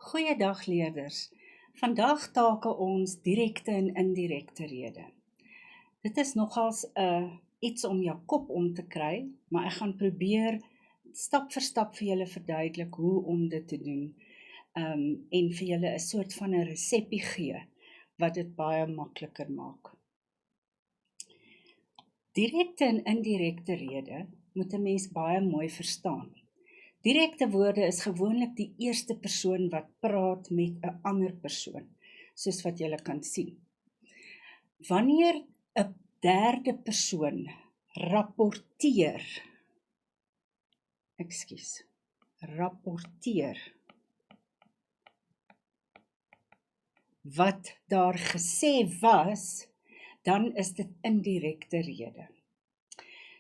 Goeiedag leerders. Vandag takel ons direkte en indirekte rede. Dit is nogals iets om jou kop om te kry, maar ek gaan probeer stap vir stap vir julle verduidelik hoe om dit te doen en vir julle 'n soort van 'n resepie gee wat dit baie makliker maak. Direkte en indirekte rede moet 'n mens baie mooi verstaan. Direkte woorde is gewoonlik die eerste persoon wat praat met 'n ander persoon, soos wat julle kan sien. Wanneer 'n derde persoon rapporteer wat daar gesê was, dan is dit indirekte rede.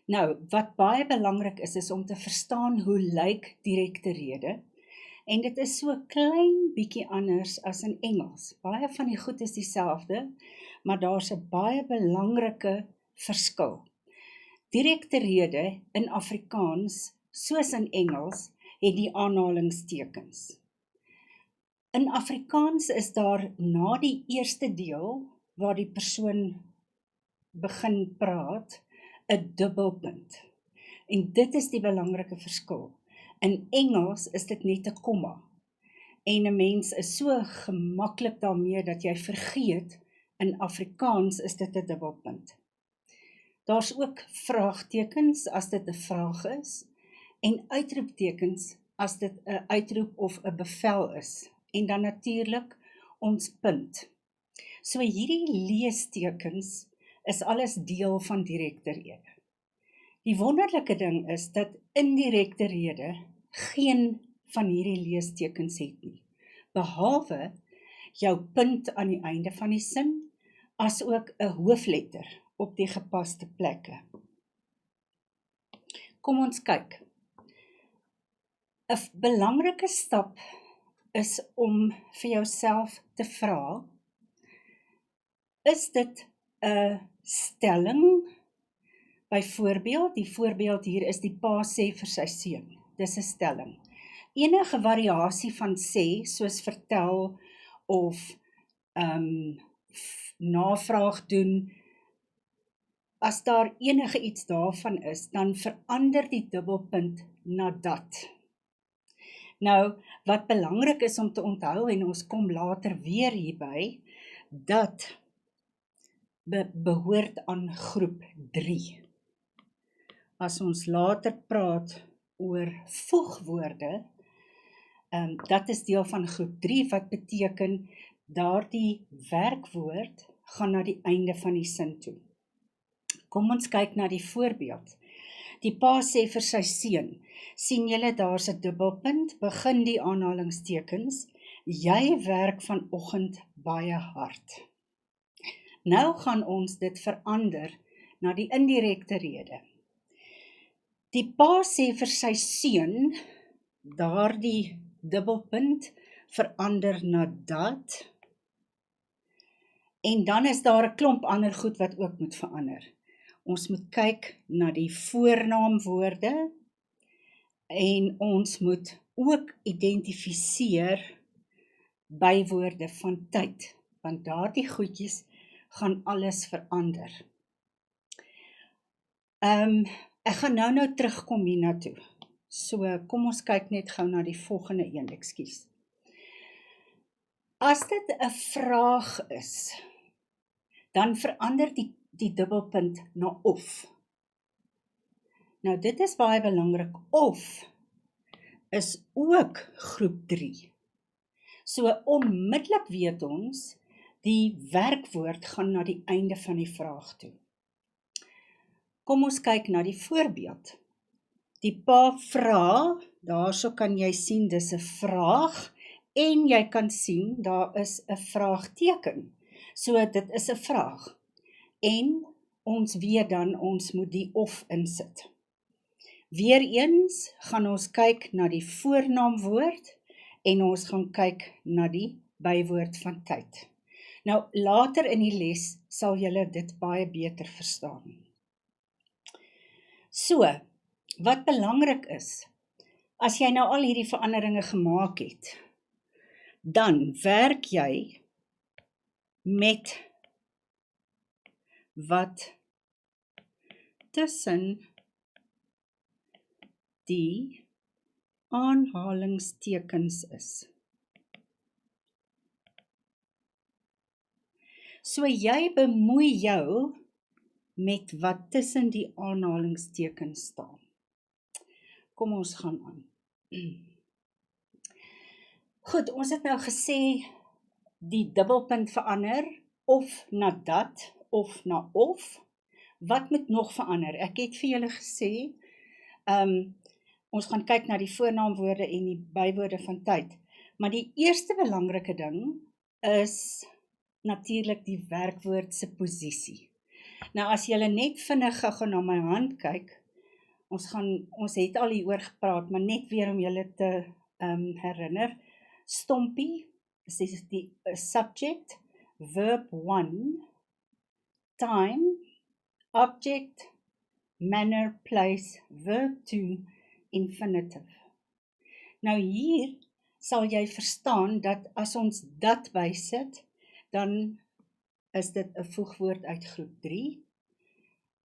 Nou, wat baie belangrik is om te verstaan hoe lyk direkte rede, en dit is so klein bietjie anders as in Engels. Baie van die goed is dieselfde, maar daar's 'n baie belangrike verskil. Direkte rede in Afrikaans, soos in Engels, het die aanhalingstekens. In Afrikaans is daar na die eerste deel, waar die persoon begin praat, 'n dubbelpunt. En dit is die belangrike verskil. In Engels is dit net 'n komma. En 'n mens is so gemaklik daarmee dat jy vergeet, in Afrikaans is dit 'n dubbelpunt. Daar's ook vraagtekens as dit 'n vraag is, en uitroeptekens as dit 'n uitroep of 'n bevel is. En dan natuurlik ons punt. So hierdie leestekens is alles deel van direkte rede. Die wonderlike ding is dat indirekte rede geen van hierdie leestekens het nie, behalwe jou punt aan die einde van die sin, as ook 'n hoofletter op die gepaste plekke. Kom ons kyk. 'n belangrike stap is om vir jouself te vra, is dit 'n stelling? Byvoorbeeld, die voorbeeld hier is die pa sê vir sy seun. Dis 'n stelling. Enige variasie van sê, soos vertel of navraag doen, as daar enige iets daarvan is, dan verander die dubbelpunt na dat. Nou, wat belangrik is om te onthou, en ons kom later weer hierby, dat behoort aan groep 3. As ons later praat oor voegwoorde, dat is deel van groep 3, wat beteken daardie werkwoord gaan na die einde van die sin toe. Kom ons kyk na die voorbeeld. Die pa sê vir sy seun, sien julle daar's 'n dubbelpunt, begin die aanhalingstekens, jy werk vanoggend baie hard. Nou gaan ons dit verander na die indirekte rede. Die pa sê vir sy seun, daardie dubbelpunt verander na dat, en dan is daar 'n klomp ander goed wat ook moet verander. Ons moet kyk na die voornaamwoorde, en ons moet ook identifiseer bywoorde van tyd, want daardie goedjies gaan alles verander. Ek gaan nou terugkom hiernatoe. So, kom ons kyk net gou na die volgende een, ekskuus. As dit 'n vraag is, dan verander die dubbelpunt na of. Nou, dit is baie belangrik. Of is ook groep 3. So, onmiddellik weet ons, die werkwoord gaan na die einde van die vraag toe. Kom ons kyk na die voorbeeld. Die pa vra, daarso kan jy sien, dis 'n vraag, en jy kan sien, daar is 'n vraagteken. So, dit is 'n vraag. En ons weet dan, ons moet die of insit. Weereens gaan ons kyk na die voornaamwoord, en ons gaan kyk na die bywoord van tyd. Nou, later in die les sal julle dit baie beter verstaan. So, wat belangrik is, as jy nou al hierdie veranderinge gemaak het, dan werk jy met wat tussen die aanhalingstekens is. So jy bemoei jou met wat tussen die aanhalingstekens staan. Kom ons gaan aan. Goed, ons het nou gesê die dubbelpunt verander of na dat of na of. Wat moet nog verander? Ek het vir julle gesê, ons gaan kyk na die voornaamwoorde en die bywoorde van tyd. Maar die eerste belangrike ding is natuurlik die werkwoord se posisie. Nou as julle net vinnig gou na my hand kyk, ons het al hieroor gepraat, maar net weer om julle te herinner. Stompie is die subject, verb 1, time, object, manner, place, verb 2, infinitive. Nou hier sal jy verstaan dat as ons dat bysit, dan is dit 'n voegwoord uit groep 3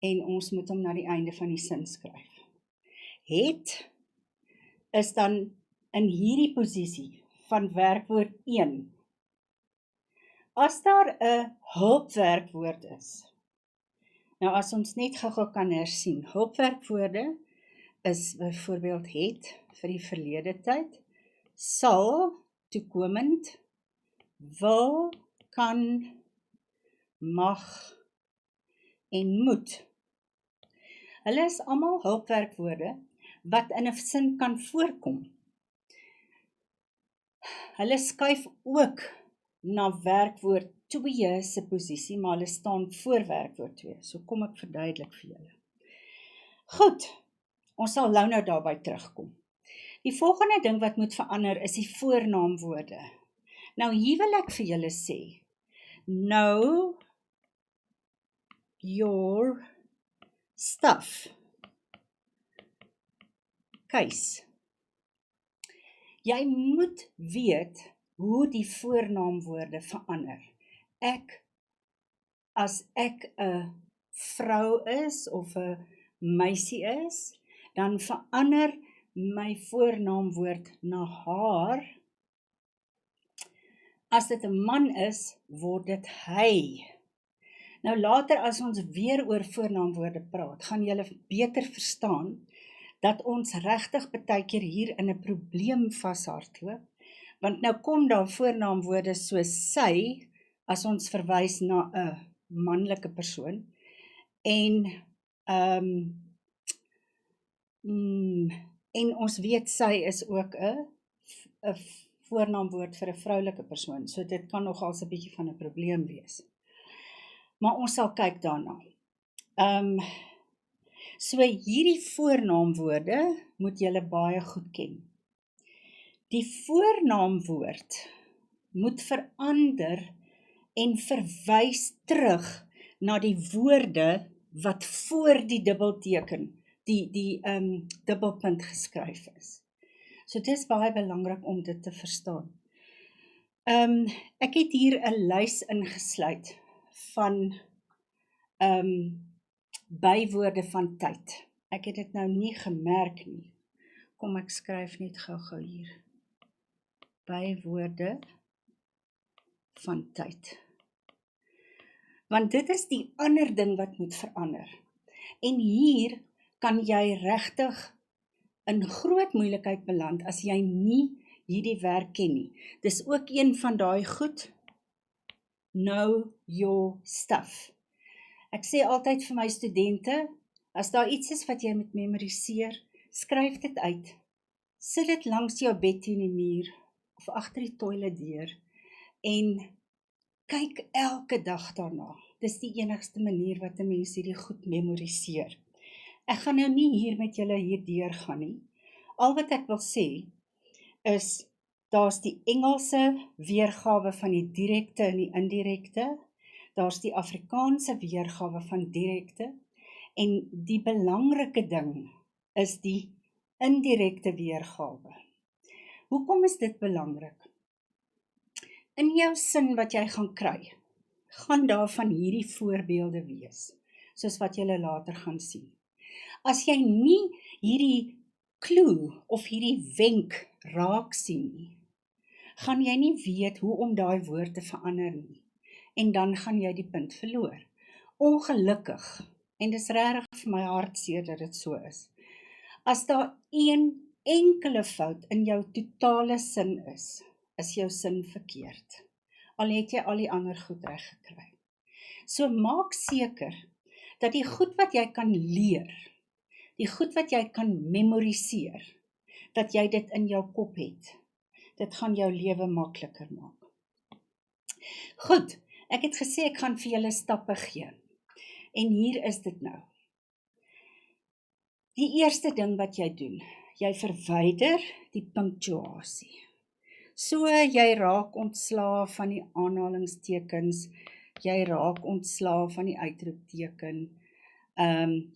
en ons moet hom na die einde van die sin skryf. Het is dan in hierdie posisie van werkwoord 1. As daar 'n hulpwerkwoord is, nou as ons net gou kan hersien, hulpwerkwoorde is byvoorbeeld het vir die verlede tyd, sal toekomend, wil, kan, mag en moet. Hulle is almal hulpwerkwoorde wat in 'n sin kan voorkom. Hulle skuif ook na werkwoord 2 se posisie, maar hulle staan voor werkwoord 2. So kom ek verduidelik vir julle. Goed, ons sal nou daarby terugkom. Die volgende ding wat moet verander is die voornaamwoorde. Nou hier wil ek vir julle sê, know your stuff. Keis. Jy moet weet hoe die voornaamwoorde verander. As ek 'n vrou is of 'n meisie is, dan verander my voornaamwoord na haar. As dit 'n man is, word dit hy. Nou later as ons weer oor voornaamwoorde praat, gaan julle beter verstaan dat ons regtig baie keer hier in 'n probleem vashardloop, want nou kom daar voornaamwoorde soos sy, as ons verwys na 'n manlike persoon, en ons weet sy is ook 'n voornaamwoord vir 'n vroulike persoon, so dit kan nogals 'n bietjie van 'n probleem wees. Maar ons sal kyk daarna. So hierdie voornaamwoorde moet julle baie goed ken. Die voornaamwoord moet verander en verwys terug na die woorde wat voor die dubbelteken, die dubbelpunt geskryf is. So dit is baie belangrik om dit te verstaan. Ek het hier 'n lys ingesluit van bywoorde van tyd. Ek het dit nou nie gemerk nie. Kom ek skryf net gou hier. Bywoorde van tyd. Want dit is die ander ding wat moet verander. En hier kan jy regtig in groot moeilikheid beland as jy nie hierdie werk ken nie. Dis ook een van daai goed. Know your stuff. Ek sê altyd vir my studente, as daar iets is wat jy moet memoriseer, skryf dit uit. Sit dit langs jou bed teen die muur of agter die toiletdeur en kyk elke dag daarna. Dis die enigste manier wat 'n mens hierdie goed memoriseer. Ek gaan nou nie hier met julle hierdeur gaan nie. Al wat ek wil sê is, daar's die Engelse weergawe van die direkte en die indirekte, daar's die Afrikaanse weergawe van direkte, en die belangrike ding is die indirekte weergawe. Hoekom is dit belangrik? In jou sin wat jy gaan kry, gaan daar van hierdie voorbeelde wees, soos wat jy later gaan sien. As jy nie hierdie clue of hierdie wenk raak sien nie, gaan jy nie weet hoe om daai woord te verander nie. En dan gaan jy die punt verloor. Ongelukkig, en dis regtig vir my hartseer dat dit so is, as daar een enkele fout in jou totale sin is jou sin verkeerd. Al het jy al die ander goed reg gekry. So maak seker dat die goed wat jy kan leer, die goed wat jy kan memoriseer, dat jy dit in jou kop het. Dit gaan jou lewe makliker maak. Goed, ek het gesê ek gaan vir julle stappe gee. En hier is dit nou. Die eerste ding wat jy doen, jy verwyder die punctuasie. So jy raak ontslaaf van die aanhalingstekens, jy raak ontslaaf van die uitroepteken,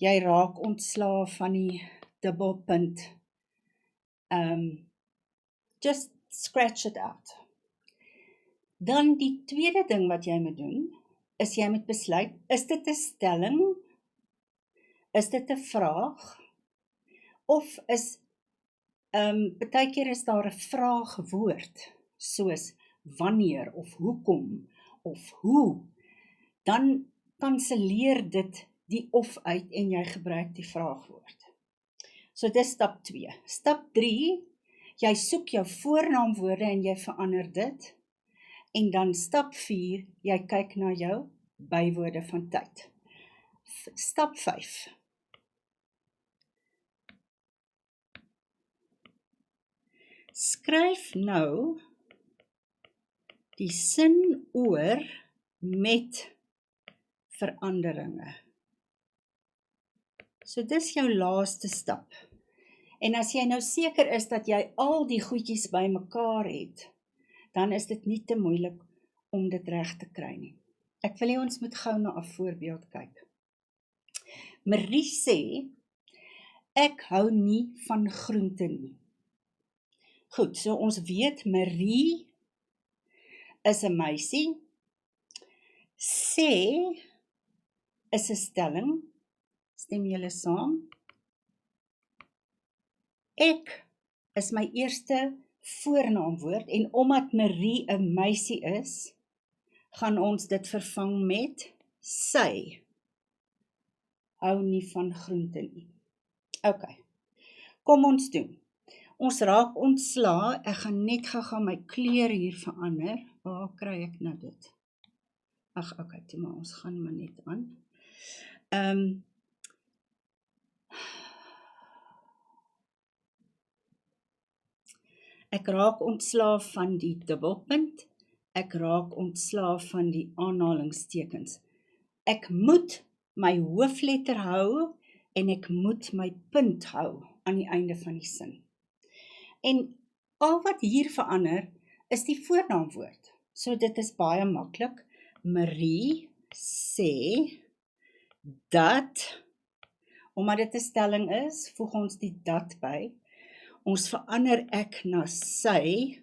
jy raak ontslaaf van die dubbelpunt. Just scratch it out. Dan die tweede ding wat jy moet doen, is jy moet besluit, is dit 'n stelling, is dit 'n vraag, of is, partykeer is daar 'n vraagwoord, soos wanneer, of hoekom, of hoe, dan kanselleer dit die of uit en jy gebruik die vraagwoord. So dis stap 2. Stap 3, jy soek jou voornaamwoorde en jy verander dit. En dan stap 4, jy kyk na jou bywoorde van tyd. Stap 5. Skryf nou die sin oor met veranderinge. So dis jou laaste stap. En as jy nou seker is dat jy al die goedjies bymekaar het, dan is dit nie te moeilik om dit reg te kry nie. Ek wil hê ons moet gou na 'n voorbeeld kyk. Marie sê, ek hou nie van groente nie. Goed, so ons weet Marie is 'n meisie, sê is 'n stelling, stem julle saam? Ek is my eerste voornaamwoord, en omdat Marie 'n meisie is, gaan ons dit vervang met sy. Hou nie van groente nie. Ok, kom ons doen. Ons raak ontslaa, ek gaan net gou my kleur hier verander. Waar kry ek nou dit? Ag, ok, toe maar, ons gaan maar net aan. Ek raak ontslaaf van die dubbelpunt, ek raak ontslaaf van die aanhalingstekens. Ek moet my hoofletter hou, en ek moet my punt hou aan die einde van die sin. En al wat hier verander, is die voornaamwoord. So dit is baie maklik. Marie sê, dat, omdat dit 'n stelling is, voeg ons die dat by. Ons verander ek na sy,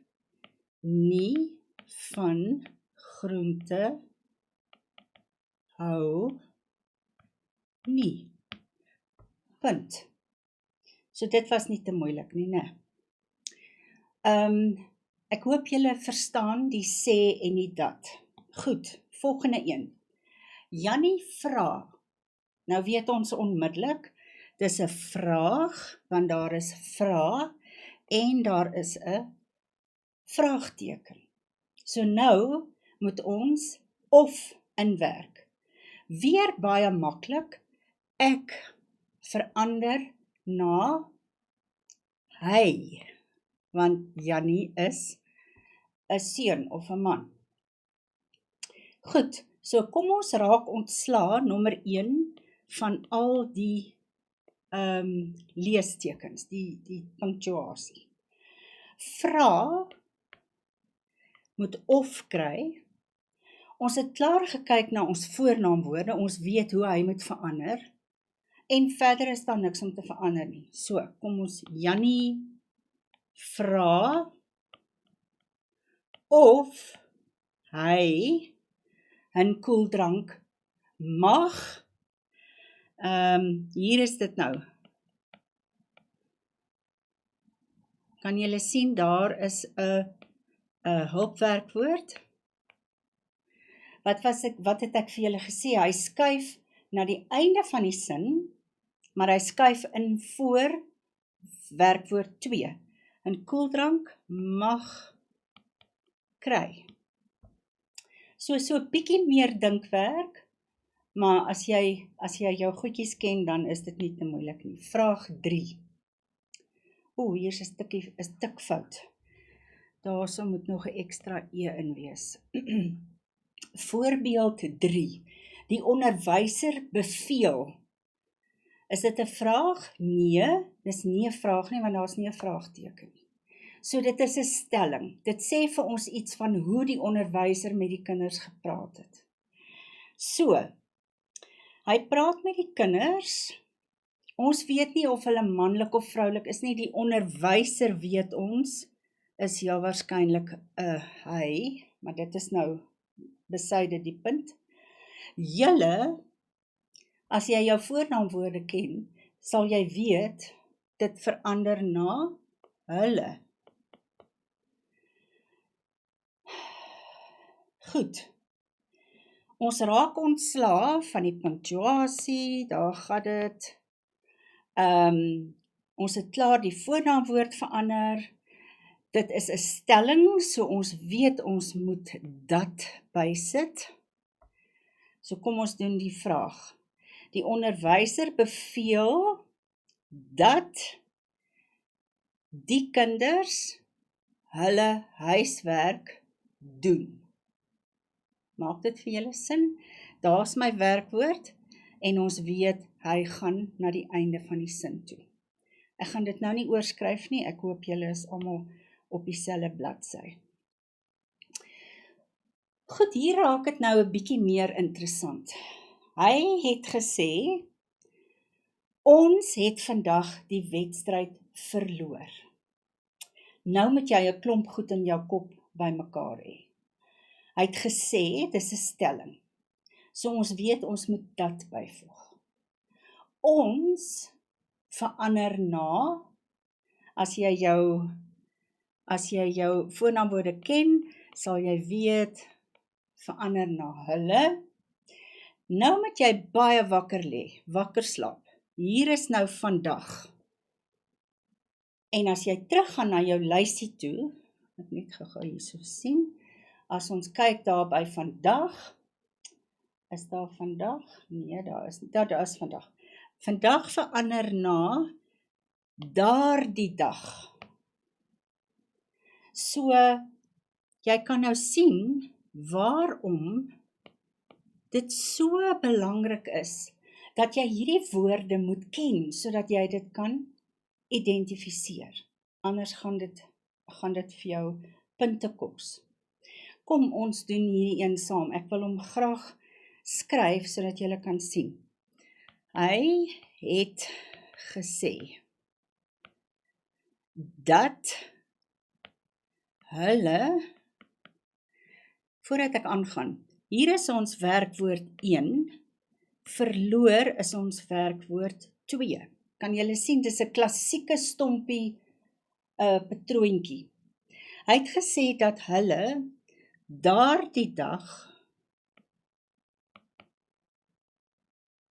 nie van groente hou nie. Punt. So dit was nie te moeilik nie, né? Ek hoop julle verstaan die sê en die dat. Goed, volgende een. Jannie vra. Nou weet ons onmiddellik, dis 'n vraag, want daar is vra, en daar is 'n vraagteken. So nou moet ons of inwerk. Weer baie maklik, ek verander na hy, want Jannie is 'n seun of 'n man. Goed, so kom ons raak ontslaa, nommer 1, van al die leestekens, die punctuasie. Vra moet of kry. Ons het klaar gekyk na ons voornaamwoorde, ons weet hoe hy moet verander, en verder is daar niks om te verander nie. So, kom ons Jannie vra of hy 'n koeldrank mag. Hier is dit nou. Kan julle sien, daar is 'n hulpwerkwoord. Wat het ek vir julle gesê? Hy skuif na die einde van die sin, maar hy skuif in voor werkwoord 2. 'n koeldrank mag kry. So 'n bietjie meer dinkwerk, maar as jy jou goedjies ken, dan is dit nie te moeilik nie. Vraag 3. Hier is 'n tikfout. Daarso moet nog 'n ekstra e in wees. Voorbeeld 3. Die onderwyser beveel. Is dit 'n vraag? Nee, dis nie 'n vraag nie, want daar's nie 'n vraagteken nie. So dit is 'n stelling. Dit sê vir ons iets van hoe die onderwyser met die kinders gepraat het. So, hy praat met die kinders. Ons weet nie of hulle manlik of vroulik is nie. Die onderwyser, weet ons, is heel waarskynlik 'n hy, maar dit is nou besyde die punt. Julle, as jy jou voornaamwoorde ken, sal jy weet, dit verander na hulle. Goed. Ons raak ontslae van die punctuasie, daar gaan dit. Ons het klaar die voornaamwoord verander. Dit is 'n stelling, so ons weet ons moet dat bysit. So kom ons doen die vraag. Die onderwyser beveel dat die kinders hulle huiswerk doen. Maak dit vir julle sin? Daar's my werkwoord en ons weet hy gaan na die einde van die sin toe. Ek gaan dit nou nie oorskryf nie, ek hoop julle is almal op dieselfde bladsy. Goed, hier raak dit nou 'n bietjie meer interessant. Hy het gesê, ons het vandag die wedstryd verloor. Nou moet jy 'n klomp goed in jou kop bymekaar hê. Hy het gesê, dis 'n stelling. So ons weet ons moet dat byvoeg. Ons verander na, as jy jou voornaamwoorde ken, sal jy weet, verander na hulle. Nou moet jy baie wakker slaap. Hier is nou vandag. En as jy teruggaan na jou lysie toe, ek net gou hierso sien, as ons kyk daar by vandag, is daar vandag? Nee, daar is vandag. Vandag verander na daardie dag. So, jy kan nou sien waarom dit so belangrik is, dat jy hierdie woorde moet ken, sodat jy dit kan identifiseer. Anders gaan dit vir jou punte kos. Kom, ons doen hierdie een saam. Ek wil hom graag skryf, sodat julle kan sien. Hy het gesê, dat hulle, voordat ek aangaan, hier is ons werkwoord 1, verloor is ons werkwoord 2. Kan julle sien, dis 'n klassieke stompie patroontjie. Hy het gesê dat hulle daardie dag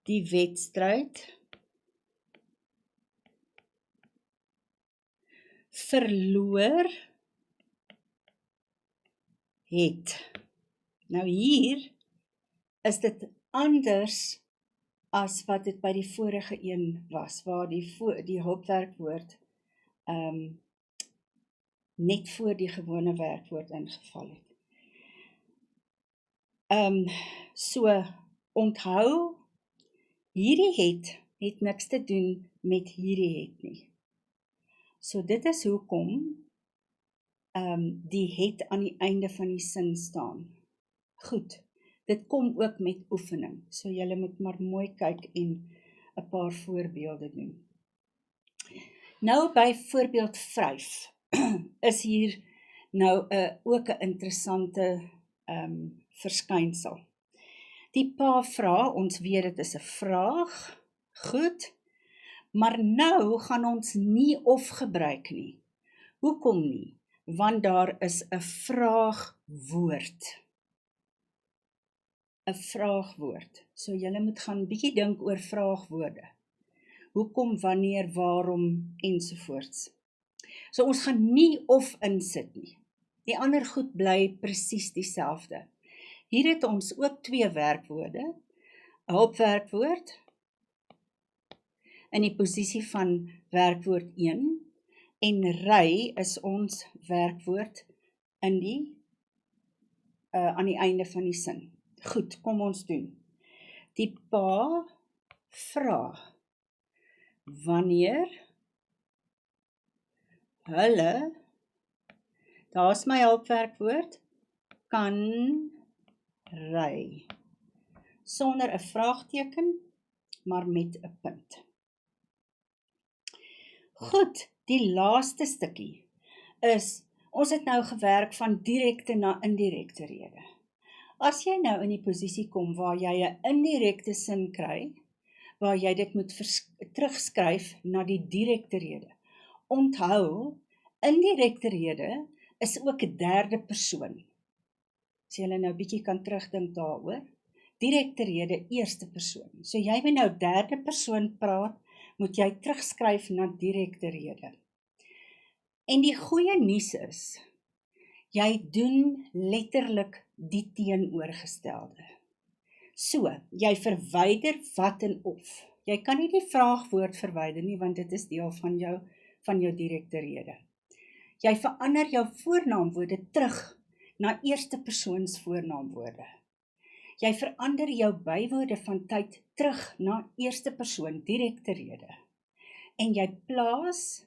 die wedstryd verloor het. Nou hier is dit anders as wat dit by die vorige een was, waar die hulpwerkwoord net voor die gewone werkwoord ingeval het. So, onthou, hierdie het niks te doen met hierdie het nie. So dit is hoekom die het aan die einde van die sin staan. Goed, dit kom ook met oefening, so julle moet maar mooi kyk en 'n paar voorbeelde doen. Nou by voorbeeld 5 is hier nou ook 'n interessante verskynsel. Die pa vra, ons weet dit is 'n vraag, goed, maar nou gaan ons nie of gebruik nie. Hoekom nie? Want daar is 'n vraagwoord. 'n Vraagwoord. So julle moet gaan bietjie dink oor vraagwoorde. Hoekom, wanneer, waarom, ensovoorts. So ons gaan nie of insit nie. Die ander goed bly presies dieselfde. Hier het ons ook 2 werkwoorde. 'n Hulpwerkwoord in die posisie van werkwoord 1 en ry is ons werkwoord in die aan die einde van die sin. Goed, kom ons doen. Die pa vra wanneer hulle, daar's my hulpwerkwoord, kan ry. Sonder 'n vraagteken, maar met 'n punt. Goed, die laaste stukkie is, ons het nou gewerk van direkte na indirekte rede. As jy nou in die posisie kom waar jy 'n indirekte sin kry, waar jy dit moet terugskryf na die direkte rede. Onthou, indirekte rede is ook 'n derde persoon. As jy nou bietjie kan terugdink daaroor, direkte rede eerste persoon. So jy moet nou derde persoon praat, moet jy terugskryf na direkte rede. En die goeie nuus is, jy doen letterlik die teenoorgestelde. So, jy verwyder wat en of. Jy kan nie die vraagwoord verwyder nie, want dit is deel van jou direkte rede. Jy verander jou voornaamwoorde terug na eerste persoons voornaamwoorde. Jy verander jou bywoorde van tyd terug na eerste persoon direkte rede. En jy plaas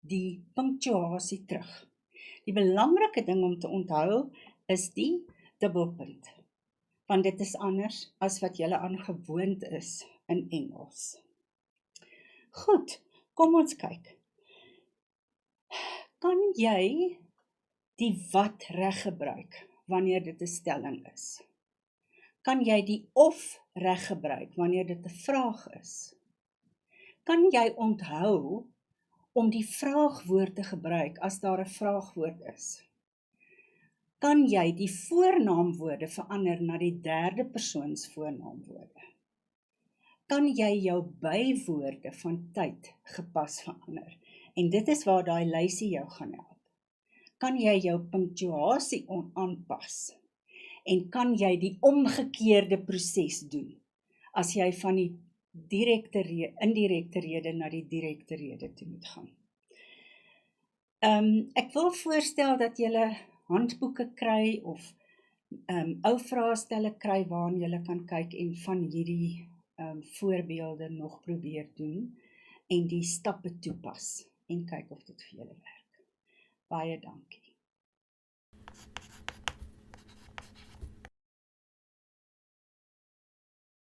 die punctuasie terug. Die belangrike ding om te onthou is die dubbelpunt, want dit is anders as wat julle aangewoond is in Engels. Goed, kom ons kyk. Kan jy die wat reg gebruik wanneer dit 'n stelling is? Kan jy die of reg gebruik wanneer dit 'n vraag is? Kan jy onthou om die vraagwoord te gebruik as daar 'n vraagwoord is? Kan jy die voornaamwoorde verander na die derde persoons voornaamwoorde? Kan jy jou bywoorde van tyd gepas verander? En dit is waar daai lysie jou gaan help. Kan jy jou punctuasie aanpas? En kan jy die omgekeerde proses doen, as jy van die indirekte rede na die direkte rede toe moet gaan? Ek wil voorstel dat julle handboeke kry, of ou vraestelle kry, waarin julle kan kyk en van hierdie voorbeelde nog probeer doen, en die stappe toepas, en kyk of dit vir julle werk. Baie dankie.